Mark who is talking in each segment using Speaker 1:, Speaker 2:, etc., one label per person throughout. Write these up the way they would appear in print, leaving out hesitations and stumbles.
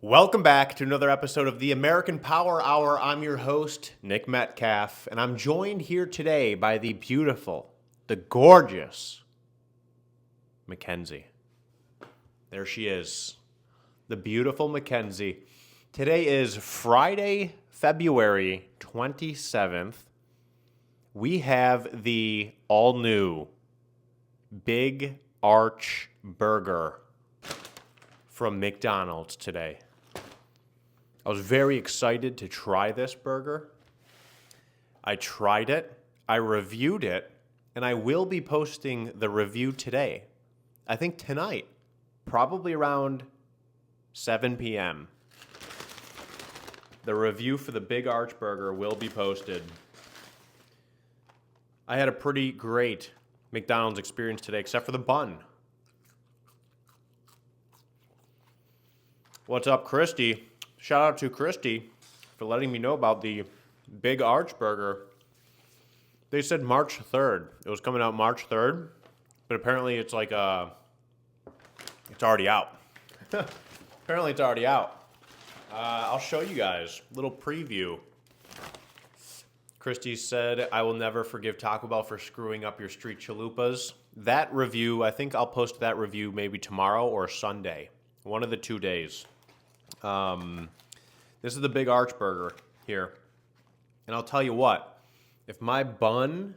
Speaker 1: Welcome back to another episode of the American Power Hour. I'm your host, Nick Metcalf, and I'm joined here today by the beautiful, the gorgeous Mackenzie. There she is, the beautiful Mackenzie. Today is Friday, February 27th. We have the all-new Big Arch Burger from McDonald's today. I was very excited to try this burger. I tried it, I reviewed it, and I will be posting the review today. I think tonight, probably around 7 p.m. The review for the Big Arch Burger will be posted. I had a pretty great McDonald's experience today, except for the bun. What's up, Christy? Shout out to Christy for letting me know about the Big Arch Burger. They said March 3rd. It was coming out March 3rd, but apparently it's like, it's already out. Apparently it's already out. I'll show you guys a little preview. Christy said, I will never forgive Taco Bell for screwing up your street chalupas. That review, I think I'll post that review maybe tomorrow or Sunday. One of the 2 days. This is the Big Arch Burger here. And I'll tell you what, if my buns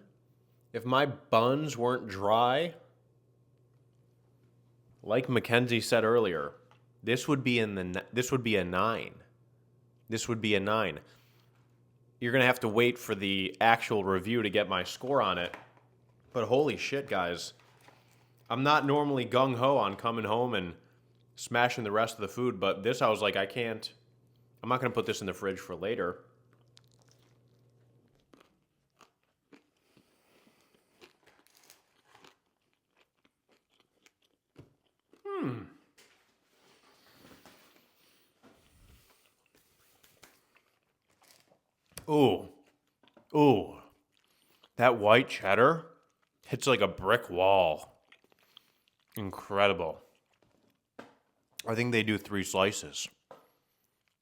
Speaker 1: weren't dry, like Mackenzie said earlier, this would be a 9. This would be a 9. You're going to have to wait for the actual review to get my score on it. But holy shit, guys. I'm not normally gung-ho on coming home and smashing the rest of the food, but this I was like, I'm not going to put this in the fridge for later. Ooh. That white cheddar hits like a brick wall. Incredible. I think they do 3 slices.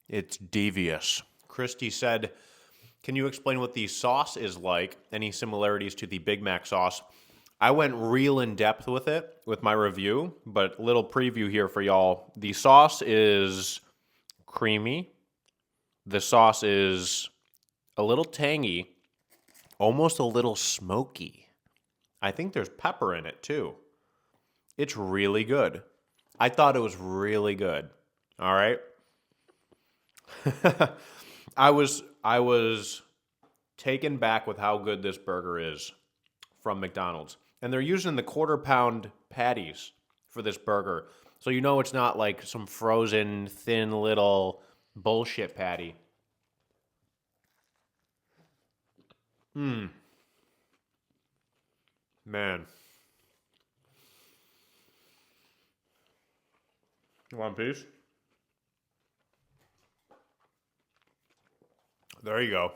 Speaker 1: It's devious. Christy said, can you explain what the sauce is like? Any similarities to the Big Mac sauce? I went real in depth with it with my review, but little preview here for y'all. The sauce is creamy. The sauce is a little tangy, almost a little smoky. I think there's pepper in it too. It's really good. I thought it was really good. All right. I was taken back with how good this burger is from McDonald's. And they're using the 1/4 pound patties for this burger. So you know it's not like some frozen, thin little bullshit patty. Man. You want a piece? There you go.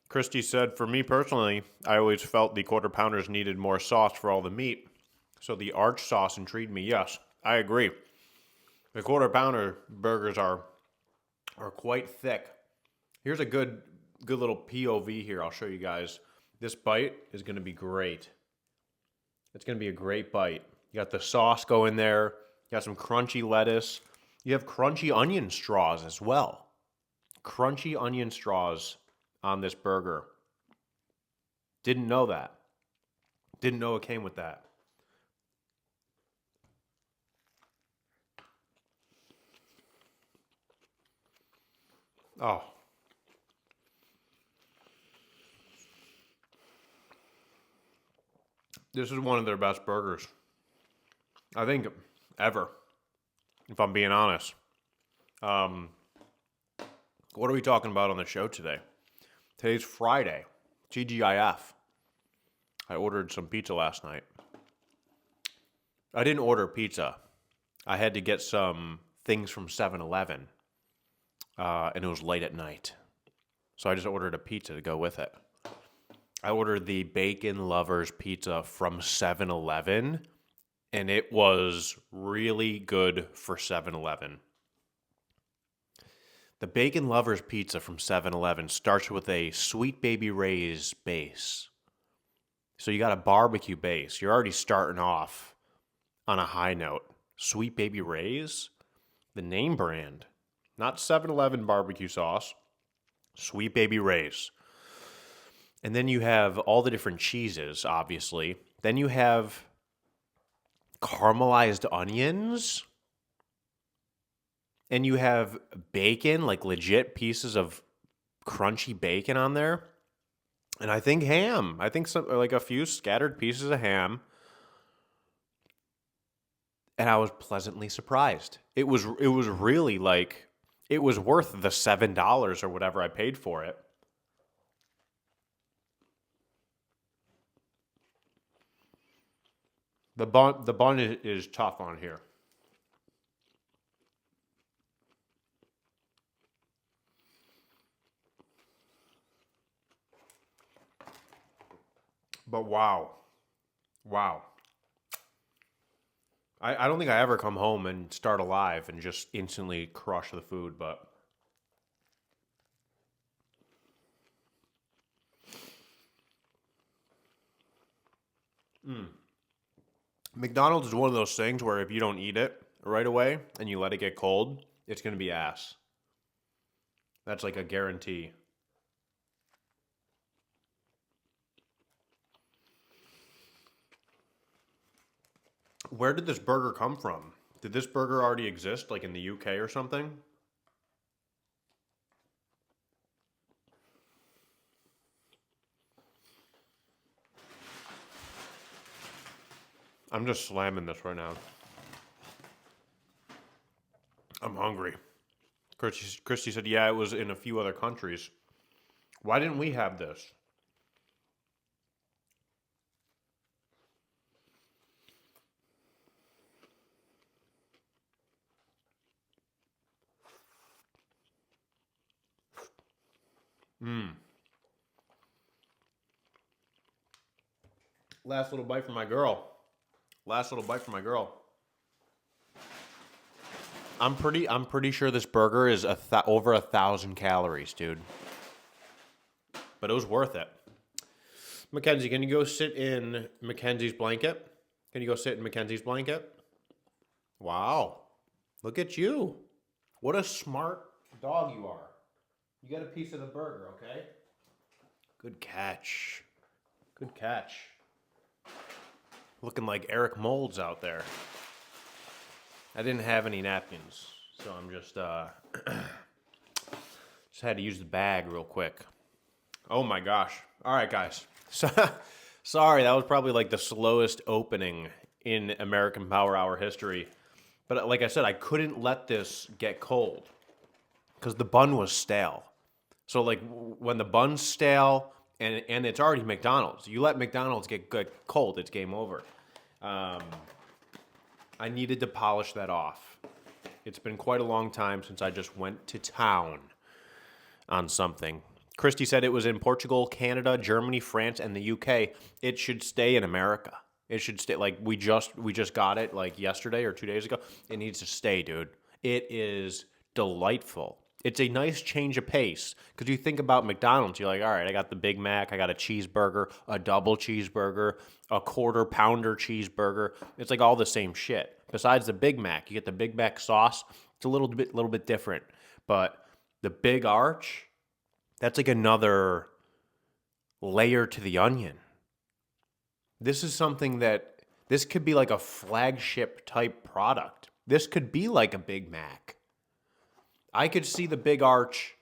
Speaker 1: Christy said, for me personally, I always felt the 1/4 pounders needed more sauce for all the meat. So the arch sauce intrigued me. Yes, I agree. The 1/4 pounder burgers are quite thick. Here's a good little POV here. I'll show you guys. This bite is going to be great. It's going to be a great bite. You got the sauce going there. You got some crunchy lettuce. You have crunchy onion straws as well. Crunchy onion straws on this burger. Didn't know that. Didn't know it came with that. Oh. This is one of their best burgers. I think ever, if I'm being honest. What are we talking about on the show today? Today's Friday, TGIF. I ordered some pizza last night. I didn't order pizza. I had to get some things from 7-Eleven, and it was late at night. So I just ordered a pizza to go with it. I ordered the Bacon Lovers pizza from 7-Eleven, and it was really good for 7-Eleven. The Bacon Lovers Pizza from 7-Eleven starts with a Sweet Baby Ray's base. So you got a barbecue base. You're already starting off on a high note. Sweet Baby Ray's, the name brand, not 7-Eleven barbecue sauce. Sweet Baby Ray's. And then you have all the different cheeses, obviously. Then you have caramelized onions. And you have bacon, like legit pieces of crunchy bacon on there. And I think ham. I think some like a few scattered pieces of ham. And I was pleasantly surprised. It was really like it was worth the $7 or whatever I paid for it. The bun is tough on here. But wow. I don't think I ever come home and start alive and just instantly crush the food, but McDonald's is one of those things where if you don't eat it right away and you let it get cold, it's going to be ass. That's like a guarantee. Where did this burger come from? Did this burger already exist, like in the UK or something? I'm just slamming this right now. I'm hungry. Christy said, yeah, it was in a few other countries. Why didn't we have this? Last little bite for my girl. I'm pretty sure this burger is over 1,000 calories, dude. But it was worth it. Mackenzie, can you go sit in Mackenzie's blanket? Wow. Look at you. What a smart dog you are. You get a piece of the burger, okay? Good catch. Looking like Eric Moulds out there. I didn't have any napkins, so I'm just had to use the bag real quick. Oh my gosh. All right, guys. Sorry, that was probably like the slowest opening in American Power Hour history. But like I said, I couldn't let this get cold because the bun was stale. So like when the bun's stale and it's already McDonald's, you let McDonald's get cold, it's game over. I needed to polish that off. It's been quite a long time since I just went to town on something. Christy said it was in Portugal, Canada, Germany, France, and the UK. It should stay in America. It should stay. Like we just got it like yesterday or 2 days ago. It needs to stay, dude. It is delightful. It's a nice change of pace because you think about McDonald's. You're like, all right, I got the Big Mac, I got a cheeseburger, a double cheeseburger, a quarter pounder cheeseburger. It's like all the same shit. Besides the Big Mac, you get the Big Mac sauce. It's a little bit different, but the Big Arch, that's like another layer to the onion. This is something this could be like a flagship type product. This could be like a Big Mac. I could see the Big Arch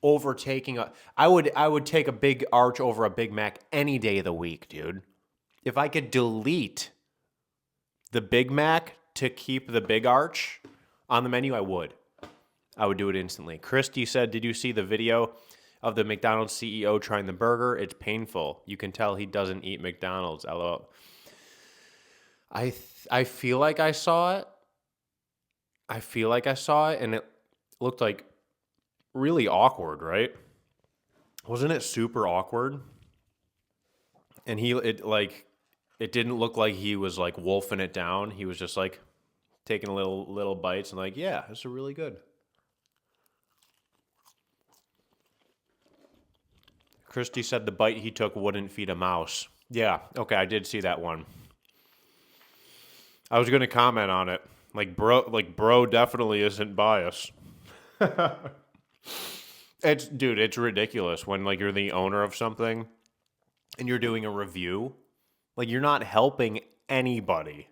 Speaker 1: overtaking I would take a Big Arch over a Big Mac any day of the week, dude. If I could delete the Big Mac to keep the Big Arch on the menu, I would. I would do it instantly. Christy said, did you see the video of the McDonald's CEO trying the burger? It's painful. You can tell he doesn't eat McDonald's. LOL. I feel like I saw it. And it looked like really awkward, right? Wasn't it super awkward? And it didn't look like he was like wolfing it down. He was just like taking little bites and like, yeah, this is really good. Christy said the bite he took wouldn't feed a mouse. Yeah, okay, I did see that one. I was going to comment on it. Bro definitely isn't biased. It's ridiculous when you're the owner of something and you're doing a review. You're not helping anybody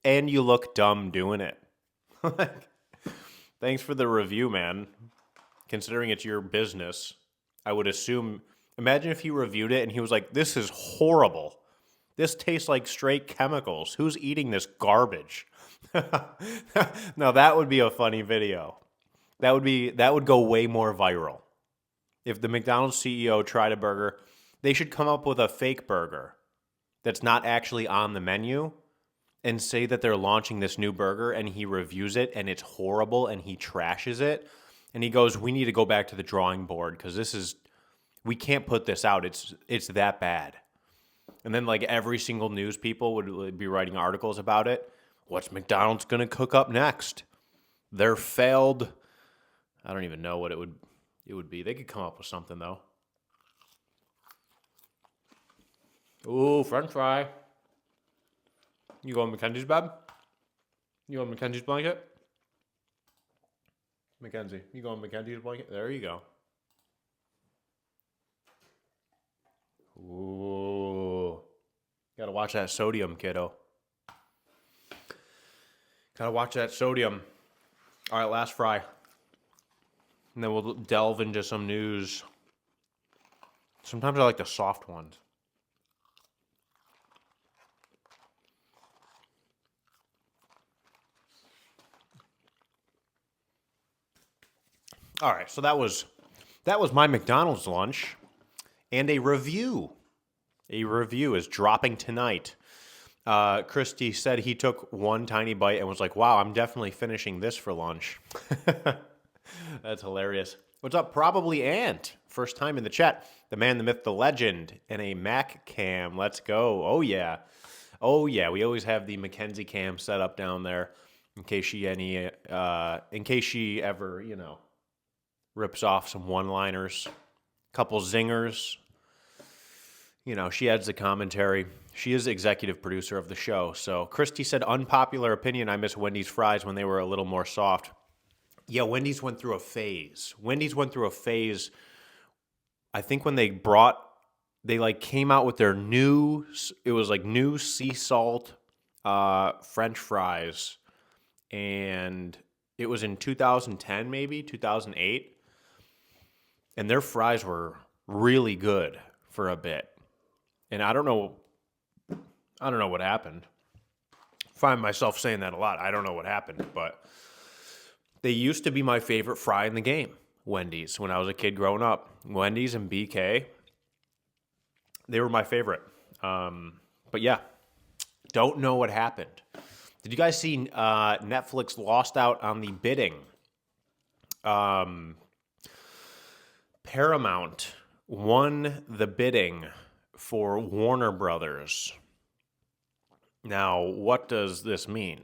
Speaker 1: and you look dumb doing it. Thanks for the review, man. Considering it's your business, I would assume, imagine if he reviewed it and he was like, this is horrible. This tastes like straight chemicals. Who's eating this garbage? Now that would be a funny video. That would go way more viral. If the McDonald's CEO tried a burger, they should come up with a fake burger that's not actually on the menu and say that they're launching this new burger and he reviews it and it's horrible and he trashes it. And he goes, we need to go back to the drawing board because we can't put this out. It's that bad. And then every single news people would be writing articles about it. What's McDonald's going to cook up next? Their failed, I don't even know what it would be. They could come up with something though. Ooh, French fry. You going Mackenzie's bed? You going Mackenzie's blanket? Mackenzie, you going Mackenzie's blanket? There you go. Ooh. Gotta watch that sodium, kiddo. Gotta watch that sodium. All right, last fry. And then we'll delve into some news. Sometimes I like the soft ones. All right, so that was my McDonald's lunch, and a review. A review is dropping tonight. Christy said he took one tiny bite and was like, wow, I'm definitely finishing this for lunch. That's hilarious. What's up, Probably Ant? First time in the chat. The man, the myth, the legend, and a Mac cam. Let's go. Oh, yeah. Oh, yeah. We always have the Mackenzie cam set up down there in case she ever, rips off some one-liners, couple zingers. She adds the commentary. She is executive producer of the show. So Christy said, unpopular opinion, I miss Wendy's fries when they were a little more soft. Yeah, Wendy's went through a phase. I think when they came out with their new sea salt French fries. And it was in 2010, maybe 2008. And their fries were really good for a bit. And I don't know what happened. I find myself saying that a lot. I don't know what happened, but they used to be my favorite fry in the game, Wendy's, when I was a kid growing up. Wendy's and BK, they were my favorite. But yeah, don't know what happened. Did you guys see Netflix lost out on the bidding? Paramount won the bidding for Warner Brothers. Now, what does this mean?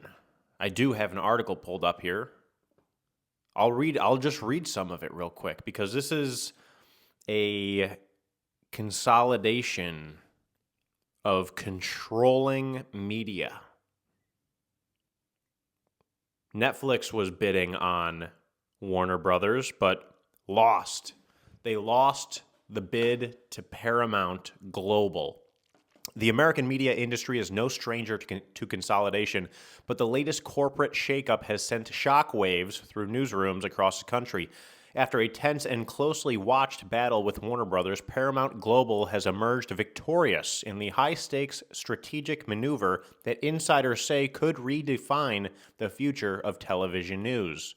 Speaker 1: I do have an article pulled up here. I'll just read some of it real quick because this is a consolidation of controlling media. Netflix was bidding on Warner Brothers, but lost. They lost the bid to Paramount Global. The American media industry is no stranger to consolidation, but the latest corporate shakeup has sent shockwaves through newsrooms across the country. After a tense and closely watched battle with Warner Brothers, Paramount Global has emerged victorious in the high-stakes strategic maneuver that insiders say could redefine the future of television news.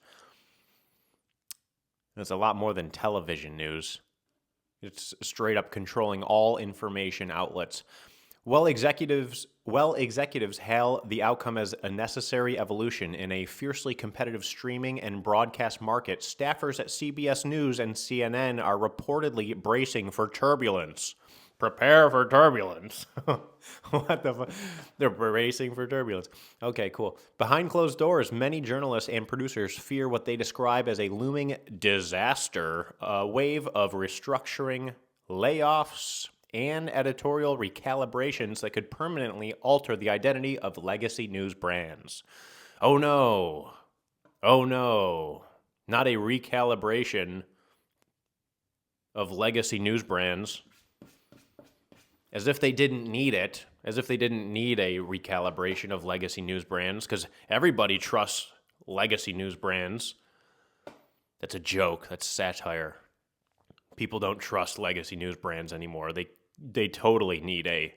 Speaker 1: It's a lot more than television news. It's straight up controlling all information outlets. While executives hail the outcome as a necessary evolution in a fiercely competitive streaming and broadcast market, staffers at CBS News and CNN are reportedly bracing for turbulence. Prepare for turbulence. What the fuck? They're bracing for turbulence. Okay, cool. Behind closed doors, many journalists and producers fear what they describe as a looming disaster, a wave of restructuring, layoffs, and editorial recalibrations that could permanently alter the identity of legacy news brands. Oh no. Oh no. Not a recalibration of legacy news brands. As if they didn't need it. As if they didn't need a recalibration of legacy news brands, because everybody trusts legacy news brands. That's a joke. That's satire. People don't trust legacy news brands anymore. They totally need a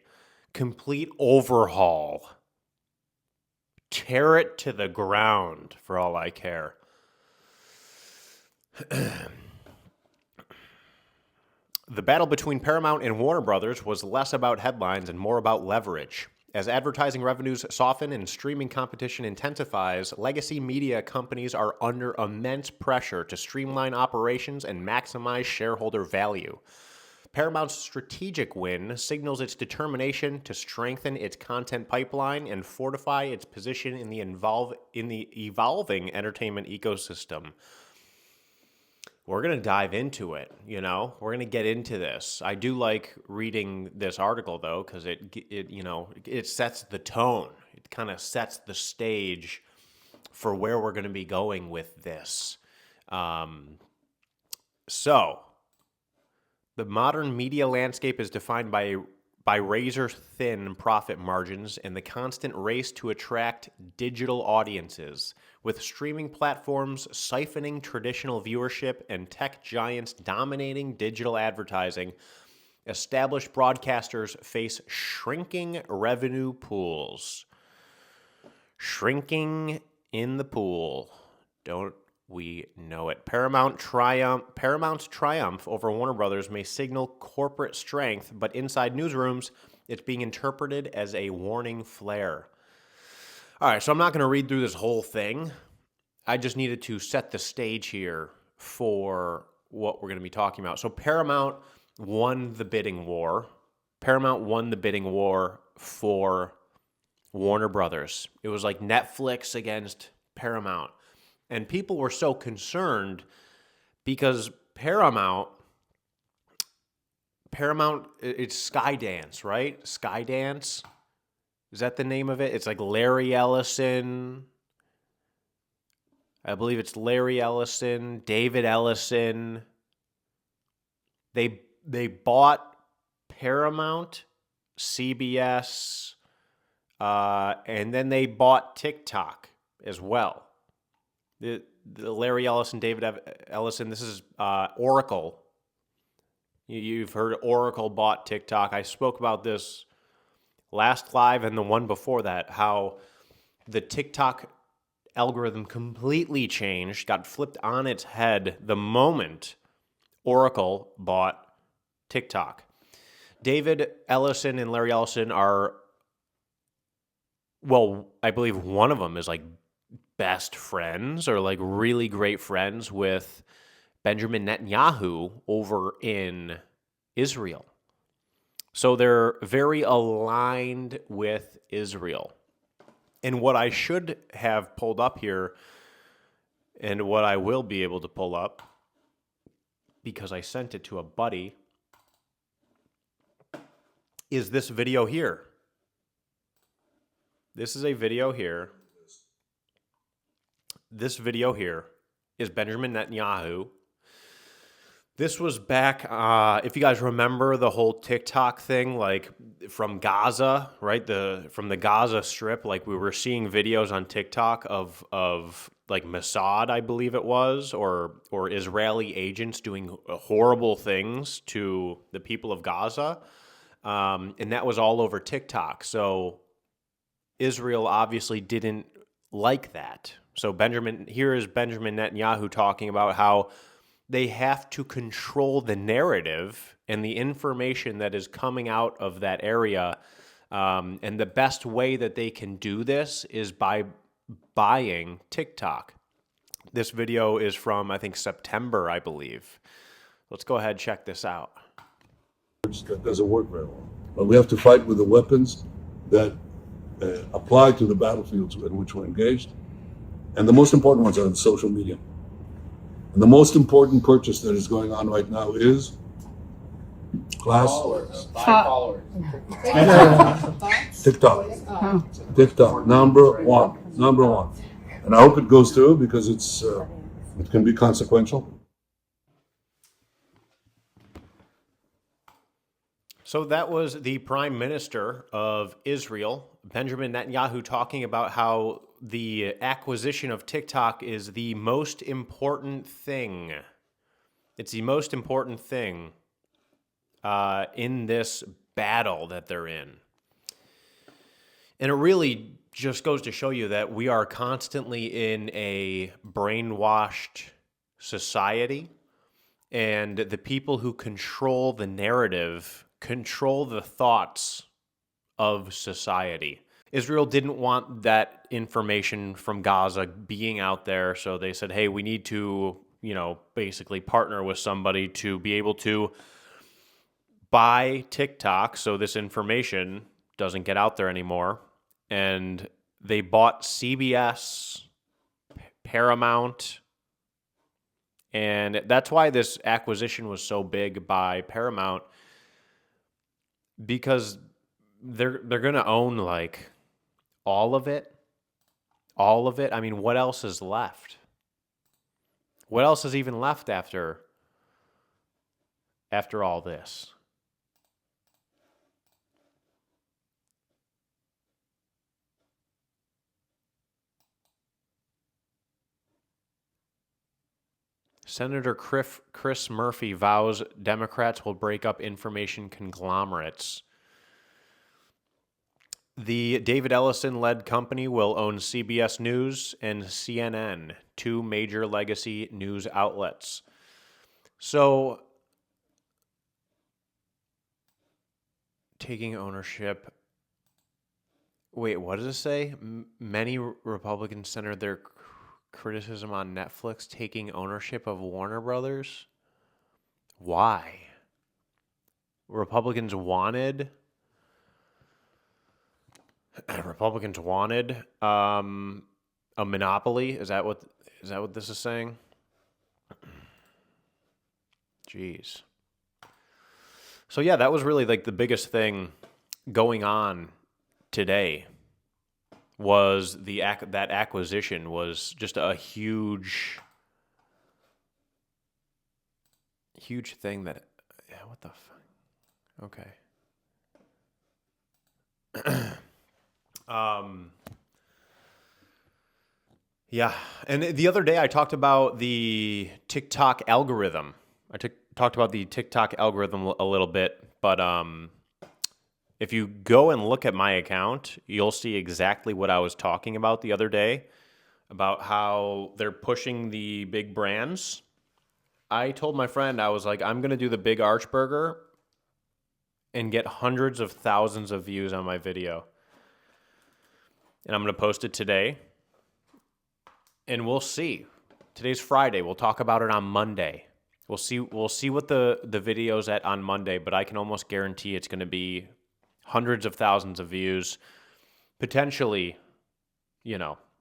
Speaker 1: complete overhaul. Tear it to the ground for all I care. The battle between Paramount and Warner Brothers was less about headlines and more about leverage. As advertising revenues soften and streaming competition intensifies, legacy media companies are under immense pressure to streamline operations and maximize shareholder value. Paramount's strategic win signals its determination to strengthen its content pipeline and fortify its position in the evolving entertainment ecosystem. We're going to dive into it, We're going to get into this. I do like reading this article, though, because it sets the tone. It kind of sets the stage for where we're going to be going with this. So, the modern media landscape is defined by razor-thin profit margins and the constant race to attract digital audiences, with streaming platforms siphoning traditional viewership and tech giants dominating digital advertising. Established broadcasters face shrinking revenue pools. Shrinking in the pool. Don't we know it? Paramount's triumph over Warner Brothers may signal corporate strength, but inside newsrooms, it's being interpreted as a warning flare. All right, so I'm not going to read through this whole thing. I just needed to set the stage here for what we're going to be talking about. So Paramount won the bidding war. Paramount won the bidding war for Warner Brothers. It was like Netflix against Paramount. And people were so concerned because Paramount, it's Skydance, right? Skydance? Is that the name of it? It's like Larry Ellison. I believe it's Larry Ellison, David Ellison. They bought Paramount, CBS, and then they bought TikTok as well. The Larry Ellison, David Ellison, this is Oracle. You've heard Oracle bought TikTok. I spoke about this last live and the one before that, how the TikTok algorithm completely changed, got flipped on its head the moment Oracle bought TikTok. David Ellison and Larry Ellison are, well, I believe one of them is like best friends or like really great friends with Benjamin Netanyahu over in Israel. So they're very aligned with Israel. And what I should have pulled up here, and what I will be able to pull up, because I sent it to a buddy, is this video here. This is a video here. This video here is Benjamin Netanyahu. This was back, if you guys remember the whole TikTok thing, like from Gaza, right? From the Gaza Strip, like we were seeing videos on TikTok of like Mossad, I believe it was, or Israeli agents doing horrible things to the people of Gaza, and that was all over TikTok. So Israel obviously didn't like that. So here is Benjamin Netanyahu talking about how they have to control the narrative and the information that is coming out of that area. And the best way that they can do this is by buying TikTok. This video is from, I think, September, I believe. Let's go ahead and check this out.
Speaker 2: That doesn't work very well. But we have to fight with the weapons that apply to the battlefields in which we're engaged. And the most important ones are on social media. And the most important purchase that is going on right now is Class?
Speaker 3: Followers.
Speaker 2: TikTok. TikTok. Number one. And I hope it goes through because it can be consequential.
Speaker 1: So that was the Prime Minister of Israel, Benjamin Netanyahu, talking about how the acquisition of TikTok is the most important thing. It's the most important thing in this battle that they're in. And it really just goes to show you that we are constantly in a brainwashed society, and the people who control the narrative control the thoughts of society. Israel didn't want that information from Gaza being out there, so they said, hey, we need to, basically partner with somebody to be able to buy TikTok so this information doesn't get out there anymore. And they bought CBS, Paramount, and that's why this acquisition was so big by Paramount, because they're going to own like all of it. All of it. I mean, what else is left? What else is even left after all this? Senator Chris Murphy vows Democrats will break up information conglomerates. The David Ellison-led company will own CBS News and CNN, two major legacy news outlets. So, taking ownership. Wait, what does it say? Many Republicans centered their criticism on Netflix taking ownership of Warner Brothers. Why? Republicans wanted a monopoly. Is that what this is saying? Jeez. So yeah, that was really like the biggest thing going on today. Was that acquisition was just a huge thing that, what the fuck? Okay. Yeah, and the other day I talked about the TikTok algorithm. Talked about the TikTok algorithm a little bit, but if you go and look at my account, you'll see exactly what I was talking about the other day, about how they're pushing the big brands. I told my friend, I was like, I'm going to do the Big Arch Burger and get hundreds of thousands of views on my video. And I'm going to post it today. And we'll see. Today's Friday. We'll talk about it on Monday. We'll see what the video's at on Monday, but I can almost guarantee it's going to be hundreds of thousands of views, potentially,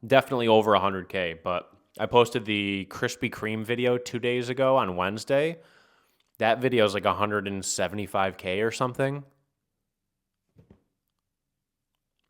Speaker 1: definitely over 100K. But I posted the Krispy Kreme video 2 days ago on Wednesday. That video is like 175K or something.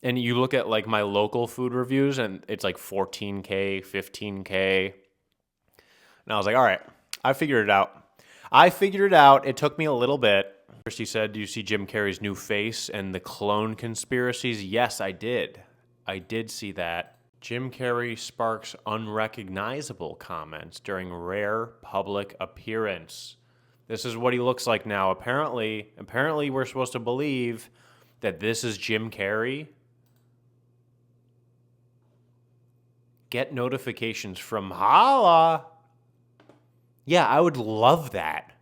Speaker 1: And you look at like my local food reviews and it's like 14K, 15K. And I was like, all right, I figured it out. It took me a little bit. Christy said, do you see Jim Carrey's new face and the clone conspiracies? Yes, I did. I did see that. Jim Carrey sparks unrecognizable comments during rare public appearance. This is what he looks like now. Apparently we're supposed to believe that this is Jim Carrey. Get notifications from Holla. Yeah, I would love that.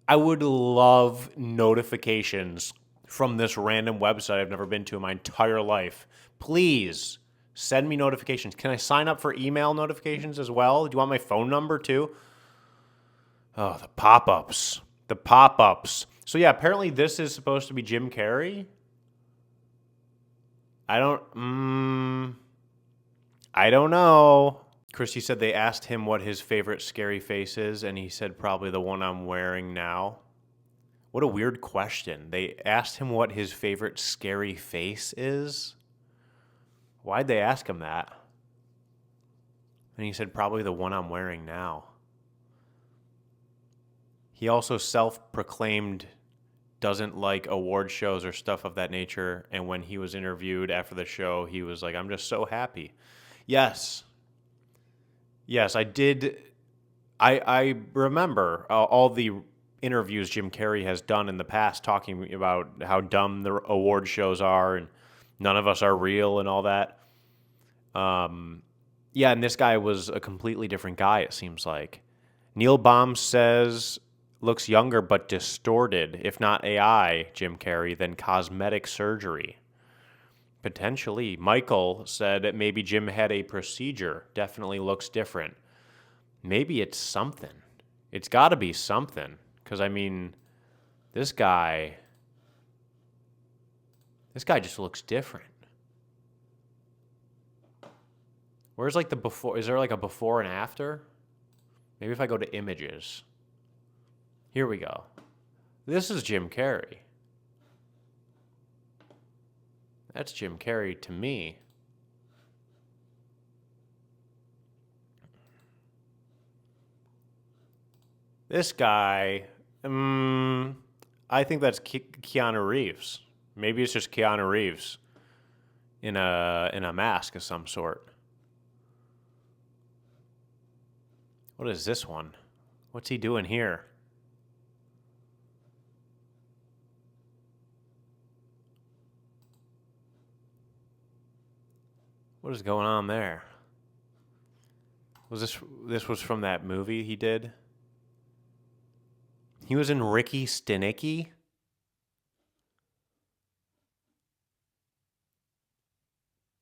Speaker 1: I would love notifications from this random website I've never been to in my entire life. Please send me notifications. Can I sign up for email notifications as well? Do you want my phone number too? Oh, the pop-ups. So yeah, apparently this is supposed to be Jim Carrey. I don't know. Christy said they asked him what his favorite scary face is, and he said probably the one I'm wearing now. What a weird question. They asked him what his favorite scary face is. Why'd they ask him that? And he said probably the one I'm wearing now. He also self-proclaimed doesn't like award shows or stuff of that nature. And when he was interviewed after the show, he was like, I'm just so happy. Yes. Yes, I did. I remember all the interviews Jim Carrey has done in the past talking about how dumb the award shows are and none of us are real and all that. Yeah, and this guy was a completely different guy, it seems like. Neil Baum says looks younger but distorted, if not AI, Jim Carrey, than cosmetic surgery. Potentially. Michael said that maybe Jim had a procedure. Definitely looks different. Maybe it's something. It's got to be something. Because, I mean, this guy just looks different. Where's like the before? Is there like a before and after? Maybe if I go to images. Here we go. This is Jim Carrey. That's Jim Carrey to me. This guy, I think that's Keanu Reeves. Maybe it's just Keanu Reeves in a mask of some sort. What is this one? What's he doing here? What is going on there? Was this was from that movie he did? He was in Ricky Stenicki?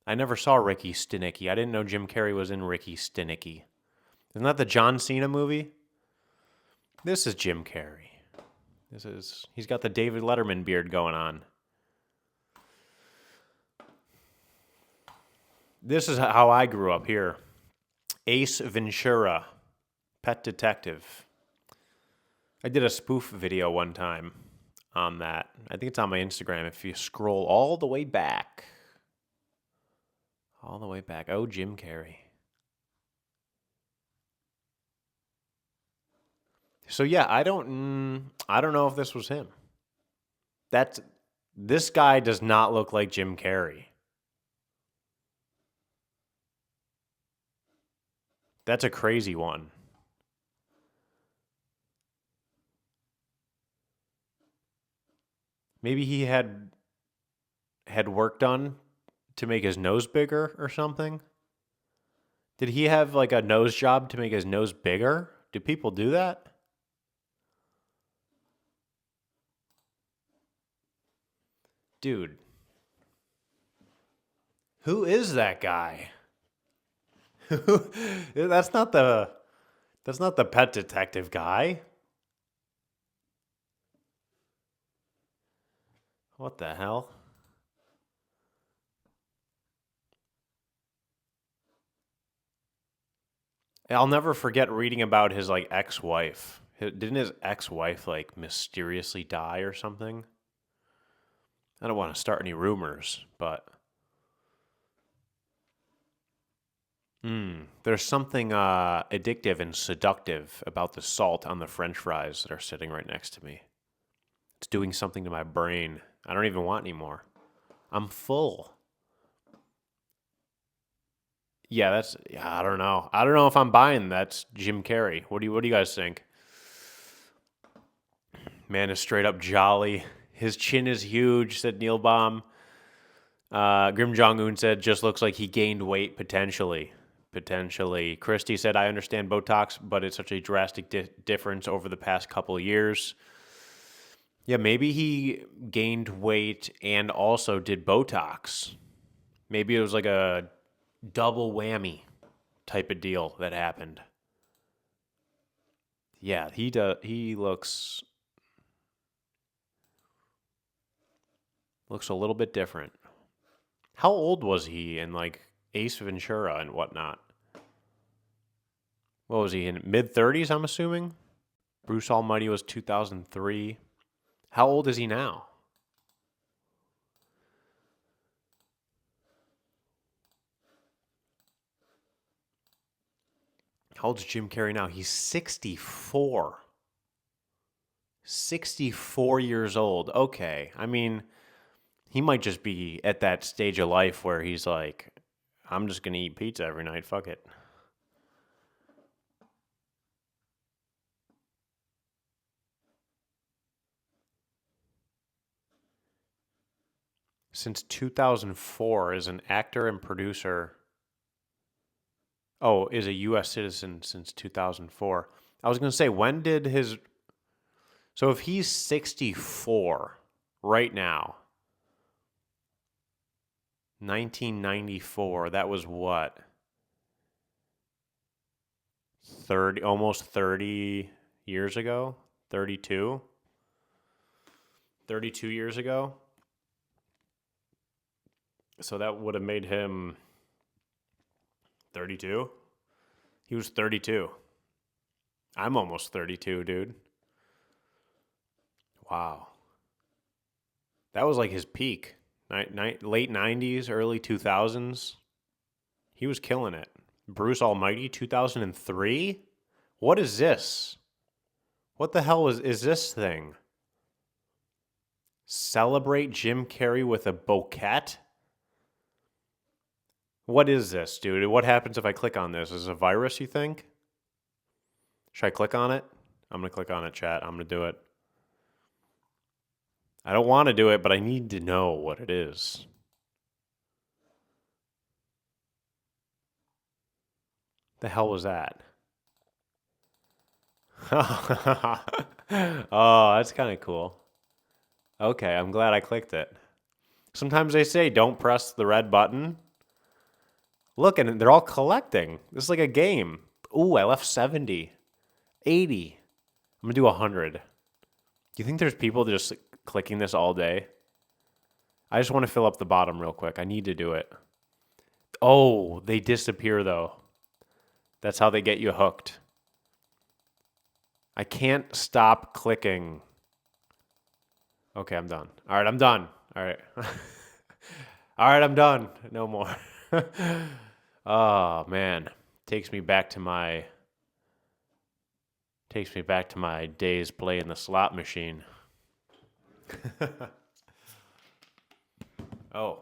Speaker 1: I never saw Ricky Stenicki. I didn't know Jim Carrey was in Ricky Stenicki. Isn't that the John Cena movie? This is Jim Carrey. He's got the David Letterman beard going on. This is how I grew up here. Ace Ventura, Pet Detective. I did a spoof video one time on that. I think it's on my Instagram if you scroll all the way back. All the way back. Oh, Jim Carrey. So yeah, I don't know if this was him. This guy does not look like Jim Carrey. That's a crazy one. Maybe he had work done to make his nose bigger or something. Did he have like a nose job to make his nose bigger? Do people do that? Dude. Who is that guy? That's not the Pet Detective guy. What the hell? I'll never forget reading about his like ex-wife. Didn't his ex-wife like mysteriously die or something? I don't want to start any rumors, but there's something addictive and seductive about the salt on the French fries that are sitting right next to me. It's doing something to my brain. I don't even want any more. I'm full. Yeah, I don't know. I don't know if I'm buying that's Jim Carrey. What do you guys think? Man is straight up jolly. His chin is huge, said Neil Baum. Grim Jong-un said just looks like he gained weight potentially. Potentially. Christy said, I understand Botox, but it's such a drastic difference over the past couple of years. Yeah, maybe he gained weight and also did Botox. Maybe it was like a double whammy type of deal that happened. Yeah, he looks a little bit different. How old was he in like Ace Ventura and whatnot? What was he in mid-30s, I'm assuming? Bruce Almighty was 2003. How old is he now? How old is Jim Carrey now? He's 64. 64 years old. Okay. I mean, he might just be at that stage of life where he's like, I'm just going to eat pizza every night. Fuck it. Since 2004 is an actor and producer. Oh, is a U.S. citizen since 2004. I was going to say, when did his... So if he's 64 right now, 1994, that was what? 30, almost 30 years ago? 32? 32 years ago? So that would have made him 32? He was 32. I'm almost 32, dude. Wow. That was like his peak. Late 90s, early 2000s. He was killing it. Bruce Almighty, 2003? What is this? What the hell is this thing? Celebrate Jim Carrey with a bouquet? What is this, dude? What happens if I click on this? Is it a virus, you think? Should I click on it? I'm going to click on it, chat. I'm going to do it. I don't want to do it, but I need to know what it is. The hell was that? Oh, that's kind of cool. Okay, I'm glad I clicked it. Sometimes they say don't press the red button. Look, and they're all collecting. This is like a game. Ooh, I left 70. 80. I'm going to do 100. Do you think there's people just clicking this all day? I just want to fill up the bottom real quick. I need to do it. Oh, they disappear though. That's how they get you hooked. I can't stop clicking. Okay, I'm done. All right, I'm done. All right. All right, I'm done. No more. Oh, man. Takes me back to my days playing the slot machine. Oh.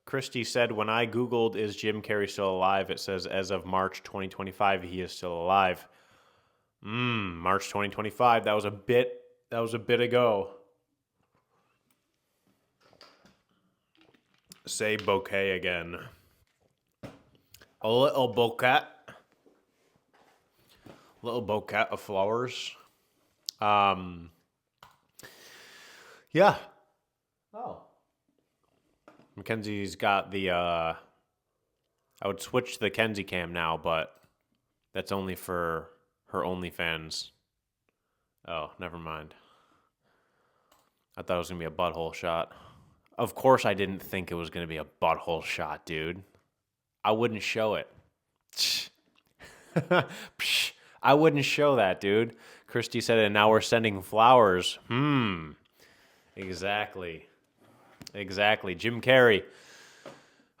Speaker 1: Christy said, when I Googled, is Jim Carrey still alive? It says, as of March 2025, he is still alive. March 2025. That was a bit ago. Say bouquet again. A little bouquet. Little bouquet of flowers. Yeah. Oh. Mackenzie's got the, I would switch to the Kenzie cam now, but that's only for her OnlyFans. Oh, never mind. I thought it was going to be a butthole shot. Of course I didn't think it was going to be a butthole shot, dude. I wouldn't show it. I wouldn't show that, dude. Christy said, and now we're sending flowers. Exactly. Jim Carrey.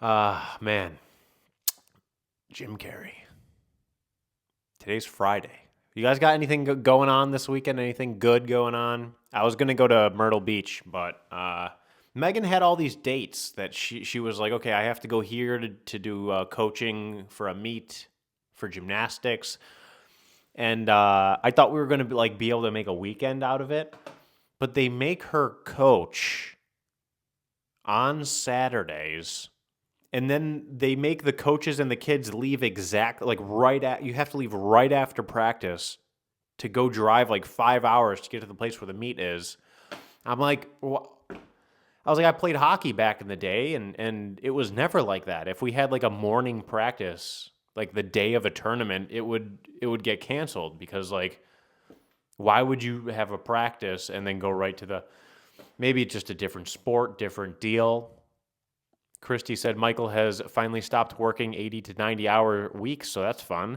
Speaker 1: Man. Jim Carrey. Today's Friday. You guys got anything going on this weekend? Anything good going on? I was going to go to Myrtle Beach, but Megan had all these dates that she was like, okay, I have to go here to do coaching for a meet for gymnastics. And I thought we were going to be able to make a weekend out of it. But they make her coach on Saturdays, and then they make the coaches and the kids leave you have to leave right after practice to go drive 5 hours to get to the place where the meet is. I'm like, I played hockey back in the day, and it was never like that. If we had a morning practice, the day of a tournament, it would get canceled because why would you have a practice and then go right to maybe it's just a different sport, different deal. Christy said Michael has finally stopped working 80 to 90 hour weeks, so that's fun.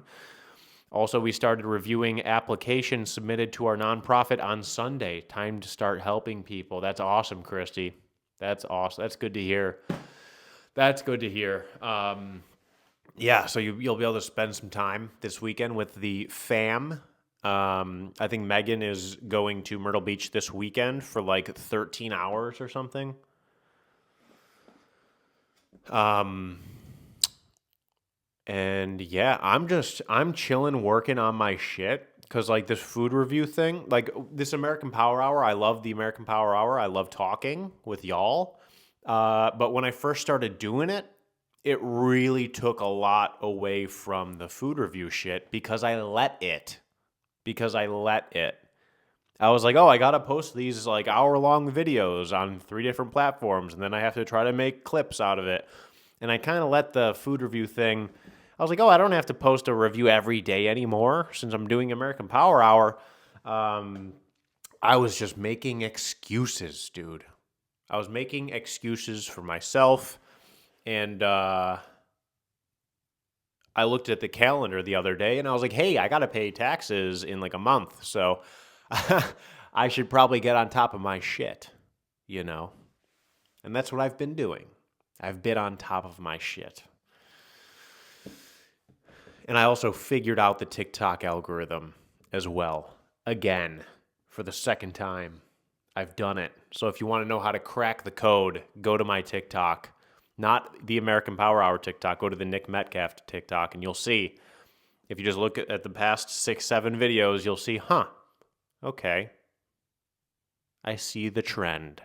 Speaker 1: Also, we started reviewing applications submitted to our nonprofit on Sunday. Time to start helping people. That's awesome, Christy. That's awesome. That's good to hear. That's good to hear. Yeah, so you'll be able to spend some time this weekend with the fam. I think Megan is going to Myrtle Beach this weekend for like 13 hours or something. And yeah, I'm chilling, working on my shit. Cause like this food review thing, like this American Power Hour, I love the American Power Hour. I love talking with y'all. But when I first started doing it, it really took a lot away from the food review shit because I let it. I was like, oh, I gotta post these like hour-long videos on 3 different platforms, and then I have to try to make clips out of it. And I kind of let the food review thing. I was like, oh, I don't have to post a review every day anymore since I'm doing American Power Hour. I was just making excuses, dude. I was making excuses for myself, and I looked at the calendar the other day, and I was like, hey, I got to pay taxes in like a month, so I should probably get on top of my shit, you know? And that's what I've been doing. I've been on top of my shit. And I also figured out the TikTok algorithm as well. Again, for the second time, I've done it. So if you want to know how to crack the code, go to my TikTok. Not the American Power Hour TikTok. Go to the Nick Metcalf TikTok, and you'll see. If you just look at the past 6, 7 videos, you'll see, okay, I see the trend.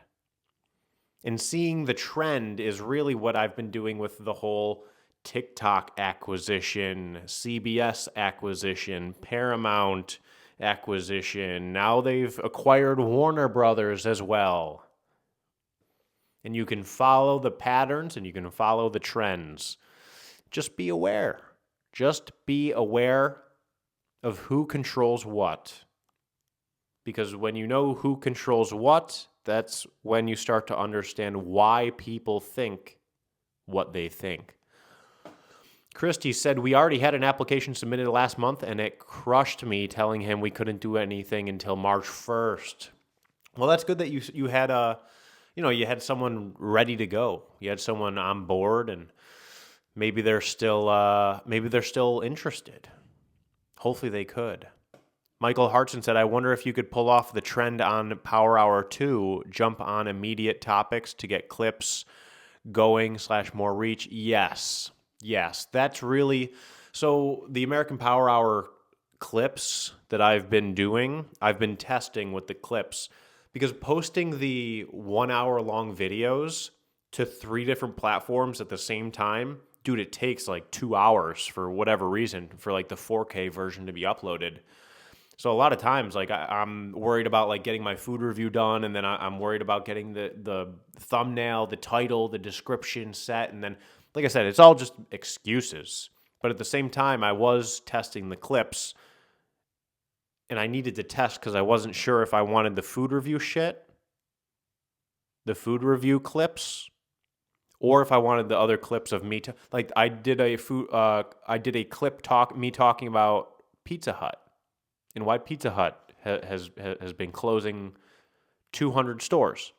Speaker 1: And seeing the trend is really what I've been doing with the whole TikTok acquisition, CBS acquisition, Paramount acquisition. Now they've acquired Warner Brothers as well. And you can follow the patterns and you can follow the trends. Just be aware. Just be aware of who controls what. Because when you know who controls what, that's when you start to understand why people think what they think. Christy said, we already had an application submitted last month, and it crushed me telling him we couldn't do anything until March 1st. Well, that's good that you had you had someone ready to go. You had someone on board, and maybe they're still interested. Hopefully they could. Michael Hartson said, I wonder if you could pull off the trend on Power Hour 2, jump on immediate topics to get clips going / more reach. Yes, that's really... So the American Power Hour clips that I've been doing, I've been testing with the clips, because posting the 1 hour long videos to 3 different platforms at the same time, dude, it takes like 2 hours for whatever reason for like the 4K version to be uploaded. So a lot of times, like I'm worried about like getting my food review done, and then I'm worried about getting the thumbnail, the title, the description set, and then, like I said, it's all just excuses. But at the same time, I was testing the clips, and I needed to test because I wasn't sure if I wanted the food review clips, or if I wanted the other clips of me. Like I did a clip me talking about Pizza Hut. And why Pizza Hut has been closing 200 stores.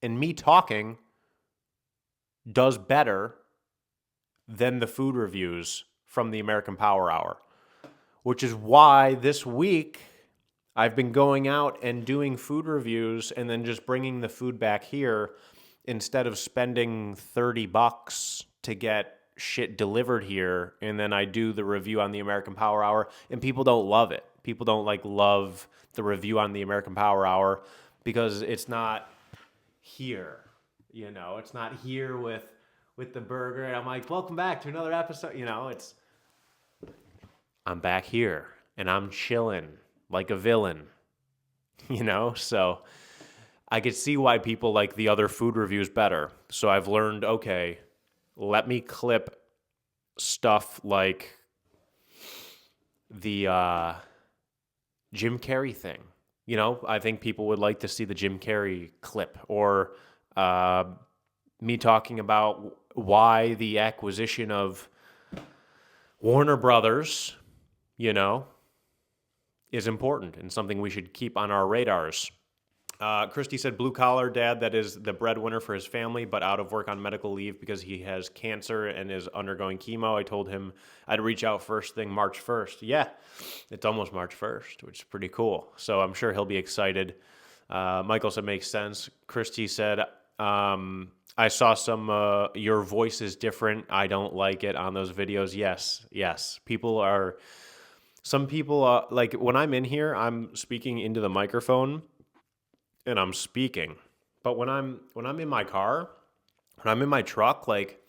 Speaker 1: And me talking does better than the food reviews from the American Power Hour. Which is why this week I've been going out and doing food reviews and then just bringing the food back here instead of spending $30 to get shit delivered here, and then I do the review on the American Power Hour, and people don't love it. People don't love the review on the American Power Hour because it's not here, it's not here with the burger, and I'm like, welcome back to another episode, I'm back here, and I'm chilling like a villain, so I could see why people like the other food reviews better. So I've learned, okay, let me clip stuff like the Jim Carrey thing. I think people would like to see the Jim Carrey clip, or me talking about why the acquisition of Warner Brothers is important and something we should keep on our radars. Christy said, blue collar dad that is the breadwinner for his family, but out of work on medical leave because he has cancer and is undergoing chemo. I told him I'd reach out first thing March 1st. Yeah, it's almost March 1st, which is pretty cool. So I'm sure he'll be excited. Michael said, makes sense. Christy said, I saw your voice is different. I don't like it on those videos. Yes. Some people, like when I'm in here, I'm speaking into the microphone and I'm speaking. But when I'm in my car, when I'm in my truck, like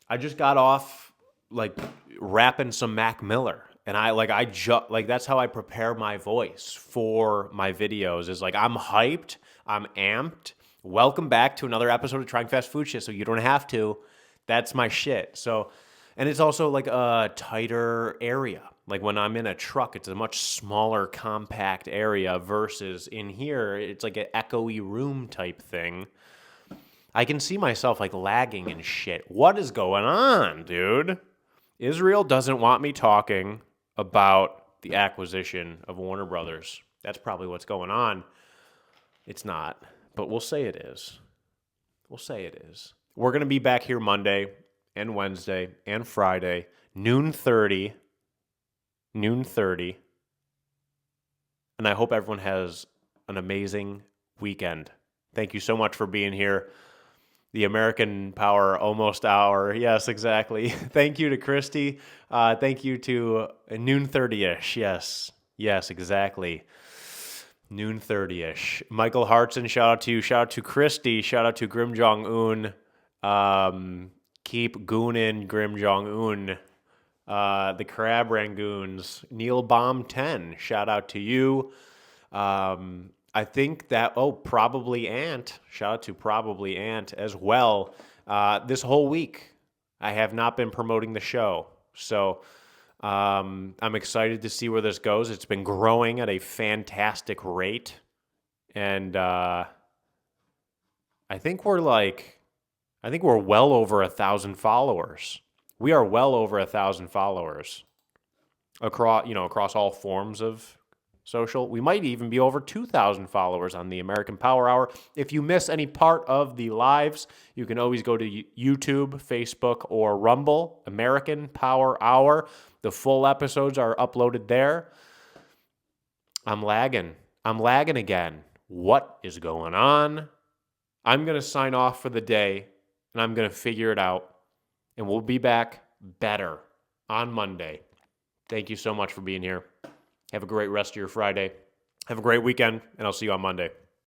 Speaker 1: I just got off like rapping some Mac Miller. And that's how I prepare my voice for my videos is like, I'm hyped, I'm amped. Welcome back to another episode of Trying Fast Food Shit, so you don't have to. That's my shit. So, and it's also like a tighter area. Like when I'm in a truck, it's a much smaller, compact area versus in here, it's like an echoey room type thing. I can see myself like lagging and shit. What is going on, dude? Israel doesn't want me talking about the acquisition of Warner Brothers. That's probably what's going on. It's not, but we'll say it is. We're going to be back here Monday and Wednesday and Friday, noon 30. And I hope everyone has an amazing weekend. Thank you so much for being here. The American Power almost hour. Yes, exactly. Thank you to Christy. Thank you to noon 30-ish. Yes, exactly. Noon 30-ish. Michael Hartson, shout out to you. Shout out to Christy. Shout out to Grim Jong-un. Keep goonin' Grim Jong-un. The Crab Rangoons. Neil Bomb 10. Shout out to you. I think that, Probably Ant. Shout out to Probably Ant as well. This whole week, I have not been promoting the show. So I'm excited to see where this goes. It's been growing at a fantastic rate. And I think we're well over 1,000 followers. We are well over 1,000 followers across all forms of social. We might even be over 2,000 followers on the American Power Hour. If you miss any part of the lives, you can always go to YouTube, Facebook, or Rumble, American Power Hour. The full episodes are uploaded there. I'm lagging again. What is going on? I'm going to sign off for the day, and I'm going to figure it out, and we'll be back better on Monday. Thank you so much for being here. Have a great rest of your Friday. Have a great weekend, and I'll see you on Monday.